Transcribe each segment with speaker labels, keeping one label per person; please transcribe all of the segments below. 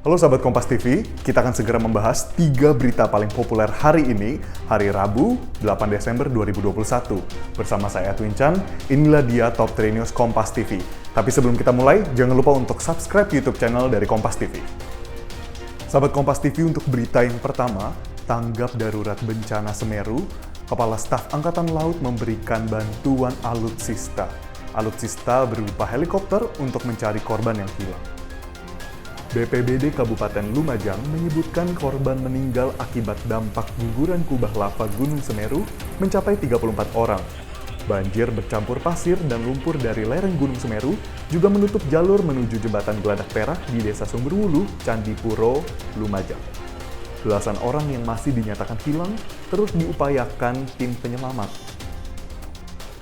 Speaker 1: Halo sahabat Kompas TV, kita akan segera membahas 3 berita paling populer hari ini, hari Rabu, 8 Desember 2021. Bersama saya Edwin Chan, inilah dia Top 3 News Kompas TV. Tapi sebelum kita mulai, jangan lupa untuk subscribe YouTube channel dari Kompas TV. Sahabat Kompas TV, untuk berita yang pertama, tanggap darurat bencana Semeru, Kepala Staf Angkatan Laut memberikan bantuan alutsista. Alutsista berupa helikopter untuk mencari korban yang hilang. BPBD Kabupaten Lumajang menyebutkan korban meninggal akibat dampak guguran kubah lava Gunung Semeru mencapai 34 orang. Banjir bercampur pasir dan lumpur dari lereng Gunung Semeru juga menutup jalur menuju jembatan Geladak Perak di Desa Sumberwulu, Candipuro, Lumajang. Belasan orang yang masih dinyatakan hilang terus diupayakan tim penyelamat.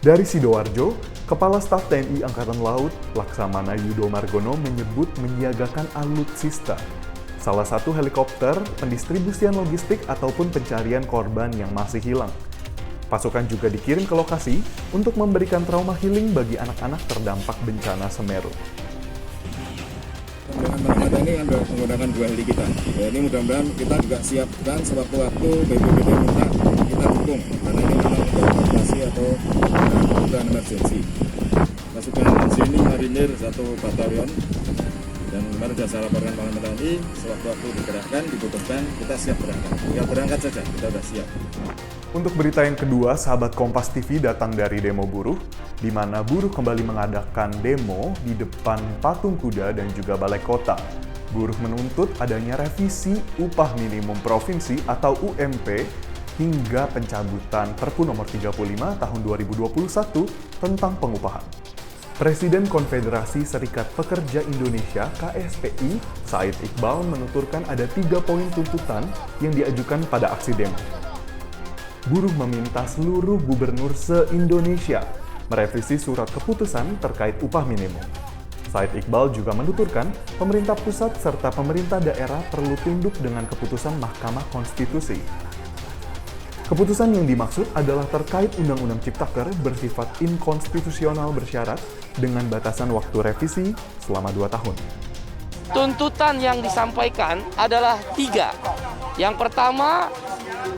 Speaker 1: Dari Sidoarjo, Kepala Staf TNI Angkatan Laut, Laksamana Yudo Margono menyebut menyiagakan alutsista, salah satu helikopter pendistribusian logistik ataupun pencarian korban yang masih hilang. Pasukan juga dikirim ke lokasi untuk memberikan trauma healing bagi anak-anak terdampak bencana Semeru.
Speaker 2: Pengamatan ini adalah menggunakan 2 heli kita. Ya, ini mudah-mudahan kita juga siapkan sewaktu-waktu BPBD minta kita dukung, karena ini memang untuk evakuasi atau kebutuhan emergensi. Pasukan sini marinir 1 batalion, dan kemarin sudah saya laporkan Panglima TNI, sewaktu-waktu digerakkan, dibutuhkan, kita siap berangkat. Ya berangkat saja, kita sudah siap.
Speaker 1: Untuk berita yang kedua, sahabat Kompas TV datang dari demo buruh, di mana buruh kembali mengadakan demo di depan Patung Kuda dan juga Balai Kota. Buruh menuntut adanya revisi Upah Minimum Provinsi atau UMP hingga pencabutan Perpu Nomor 35 Tahun 2021 tentang pengupahan. Presiden Konfederasi Serikat Pekerja Indonesia (KSPI) Said Iqbal menuturkan ada 3 poin tuntutan yang diajukan pada aksi demo. Buruh meminta seluruh gubernur se-Indonesia merevisi surat keputusan terkait upah minimum. Said Iqbal juga menuturkan pemerintah pusat serta pemerintah daerah perlu tunduk dengan keputusan Mahkamah Konstitusi. Keputusan yang dimaksud adalah terkait Undang-Undang Ciptaker bersifat inkonstitusional bersyarat dengan batasan waktu revisi selama 2 tahun.
Speaker 3: Tuntutan yang disampaikan adalah 3. Yang pertama,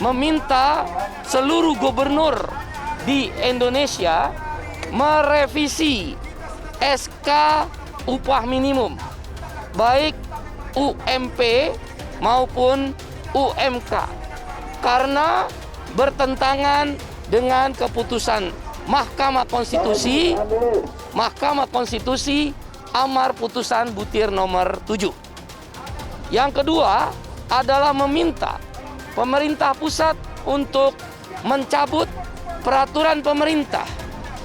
Speaker 3: meminta seluruh gubernur di Indonesia merevisi SK upah minimum, baik UMP maupun UMK, karena bertentangan dengan keputusan Mahkamah Konstitusi Amar Putusan Butir nomor 7. Yang kedua adalah meminta pemerintah pusat untuk mencabut peraturan pemerintah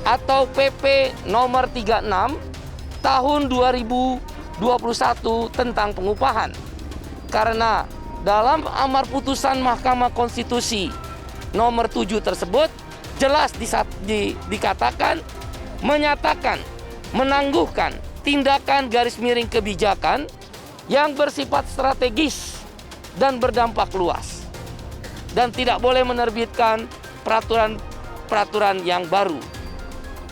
Speaker 3: atau PP nomor 36 tahun 2021 tentang pengupahan. Karena dalam amar putusan Mahkamah Konstitusi nomor 7 tersebut jelas dikatakan, menyatakan, menangguhkan tindakan garis miring kebijakan yang bersifat strategis dan berdampak luas, dan tidak boleh menerbitkan peraturan yang baru.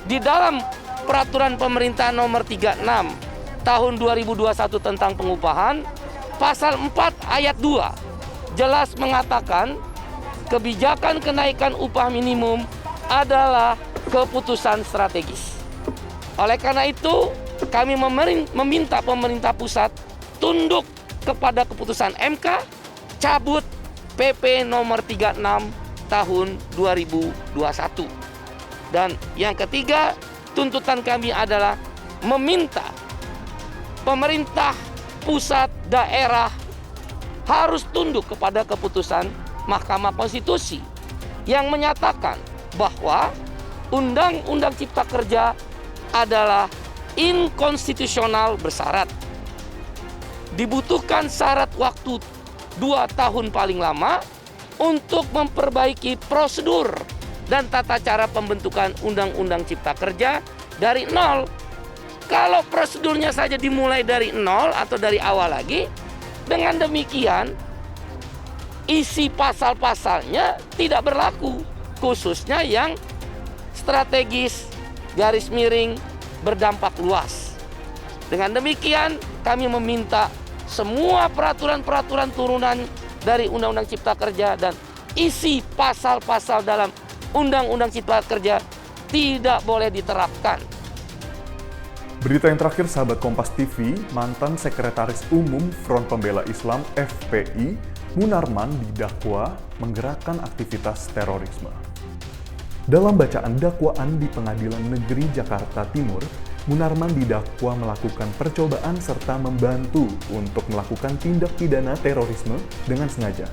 Speaker 3: Di dalam peraturan pemerintah nomor 36 tahun 2021 tentang pengupahan, pasal 4 ayat 2 jelas mengatakan kebijakan kenaikan upah minimum adalah keputusan strategis. Oleh karena itu, kami meminta pemerintah pusat tunduk kepada keputusan MK, cabut PP nomor 36 tahun 2021. Dan yang ketiga, tuntutan kami adalah meminta pemerintah pusat daerah harus tunduk kepada keputusan Mahkamah Konstitusi yang menyatakan bahwa Undang-Undang Cipta Kerja adalah inkonstitusional bersyarat. Dibutuhkan syarat waktu 2 tahun paling lama untuk memperbaiki prosedur dan tata cara pembentukan Undang-Undang Cipta Kerja dari nol. Kalau prosedurnya saja dimulai dari nol atau dari awal lagi, dengan demikian isi pasal-pasalnya tidak berlaku, khususnya yang strategis, garis miring, berdampak luas. Dengan demikian, kami meminta semua peraturan-peraturan turunan dari Undang-Undang Cipta Kerja dan isi pasal-pasal dalam Undang-Undang Cipta Kerja tidak boleh diterapkan.
Speaker 1: Berita yang terakhir, sahabat Kompas TV, mantan Sekretaris Umum Front Pembela Islam FPI, Munarman didakwa menggerakkan aktivitas terorisme. Dalam bacaan dakwaan di Pengadilan Negeri Jakarta Timur, Munarman didakwa melakukan percobaan serta membantu untuk melakukan tindak pidana terorisme dengan sengaja.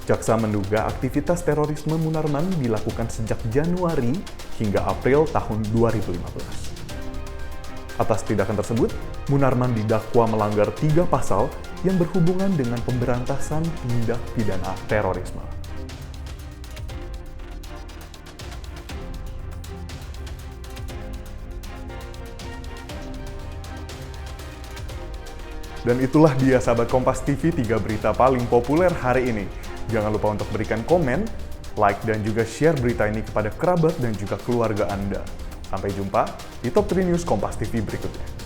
Speaker 1: Jaksa menduga aktivitas terorisme Munarman dilakukan sejak Januari hingga April tahun 2015. Atas tindakan tersebut, Munarman didakwa melanggar 3 pasal yang berhubungan dengan pemberantasan tindak pidana terorisme. Dan itulah dia sahabat Kompas TV 3 berita paling populer hari ini. Jangan lupa untuk berikan komen, like, dan juga share berita ini kepada kerabat dan juga keluarga Anda. Sampai jumpa di Top 3 News Kompas TV berikutnya.